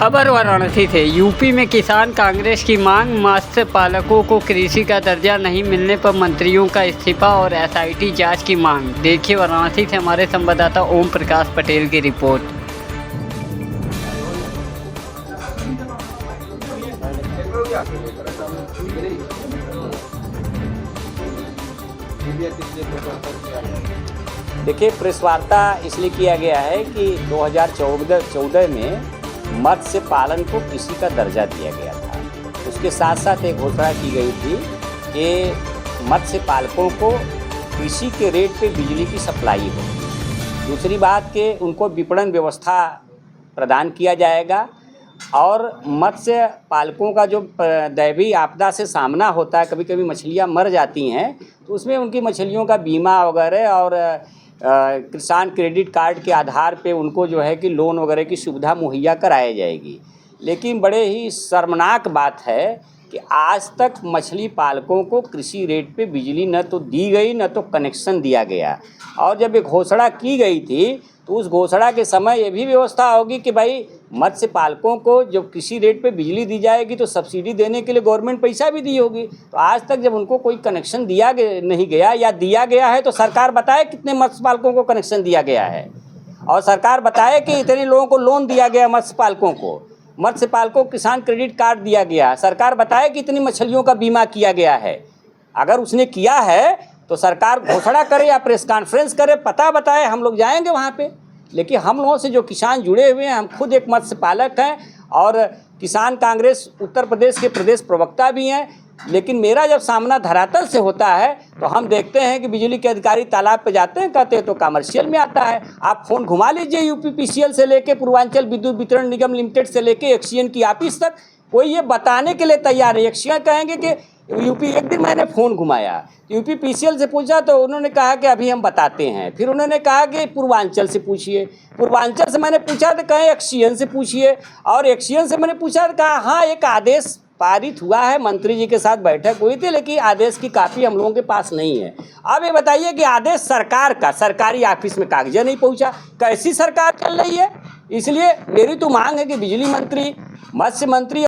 खबर वाराणसी से। यूपी में किसान कांग्रेस की मांग, मत्स्य पालकों को कृषि का दर्जा नहीं मिलने पर मंत्रियों का इस्तीफा और एसआईटी जांच की मांग। देखिए वाराणसी से हमारे संवाददाता ओम प्रकाश पटेल की रिपोर्ट। देखिए, प्रेस वार्ता इसलिए किया गया है कि 2014 में मत्स्य पालन को कृषि का दर्जा दिया गया था। उसके साथ साथ एक घोषणा की गई थी कि मत्स्य पालकों को कृषि के रेट पे बिजली की सप्लाई हो। दूसरी बात कि उनको विपणन व्यवस्था प्रदान किया जाएगा और मत्स्य पालकों का जो दैवीय आपदा से सामना होता है, कभी कभी मछलियां मर जाती हैं, तो उसमें उनकी मछलियों का बीमा वगैरह और किसान क्रेडिट कार्ड के आधार पे उनको जो है कि लोन वगैरह की सुविधा मुहैया कराई जाएगी। लेकिन बड़े ही शर्मनाक बात है कि आज तक मछली पालकों को कृषि रेट पे बिजली न तो दी गई न तो कनेक्शन दिया गया। और जब ये घोषणा की गई थी तो उस घोषणा के समय ये भी व्यवस्था होगी कि भाई मत्स्य पालकों को जब कृषि रेट पे बिजली दी जाएगी तो सब्सिडी देने के लिए गवर्नमेंट पैसा भी दी होगी। तो आज तक जब उनको कोई कनेक्शन नहीं गया या दिया गया है तो सरकार बताए कितने मत्स्य पालकों को कनेक्शन दिया गया है, और सरकार बताए कि इतने लोगों को लोन दिया गया मत्स्य पालकों को किसान क्रेडिट कार्ड दिया गया। सरकार बताए कि इतनी मछलियों का बीमा किया गया है। अगर उसने किया है तो सरकार घोषणा करे या प्रेस कॉन्फ्रेंस करे, पता बताए, हम लोग जाएंगे वहाँ पे। लेकिन हम लोगों से जो किसान जुड़े हुए हैं, हम खुद एक मत्स्य पालक हैं और किसान कांग्रेस उत्तर प्रदेश के प्रदेश प्रवक्ता भी हैं। लेकिन मेरा जब सामना धरातल से होता है तो हम देखते हैं कि बिजली के अधिकारी तालाब पे जाते हैं, कहते हैं तो कमर्शियल में आता है। आप फ़ोन घुमा लीजिए यूपीपीसीएल से लेके पूर्वांचल विद्युत वितरण निगम लिमिटेड से लेके एक्सीएन की ऑफिस तक, कोई ये बताने के लिए तैयार है। एक्सीएन कहेंगे कि यूपी, एक दिन मैंने फ़ोन घुमाया, यूपीपीसीएल से पूछा तो उन्होंने कहा कि अभी हम बताते हैं। फिर उन्होंने कहा कि पूर्वांचल से पूछिए, पूर्वांचल से मैंने पूछा तो कहें एक्सीएन से पूछिए, और एक्सीएन से मैंने पूछा तो कहा हाँ एक आदेश पारित हुआ है, मंत्री जी के साथ बैठक हुई थी, लेकिन आदेश की कापी हम लोगों के पास नहीं है। अब ये बताइए कि आदेश सरकार का सरकारी ऑफिस में कागज़ नहीं पहुंचा, कैसी सरकार चल रही है। इसलिए मेरी तो मांग है कि बिजली मंत्री, मत्स्य मंत्री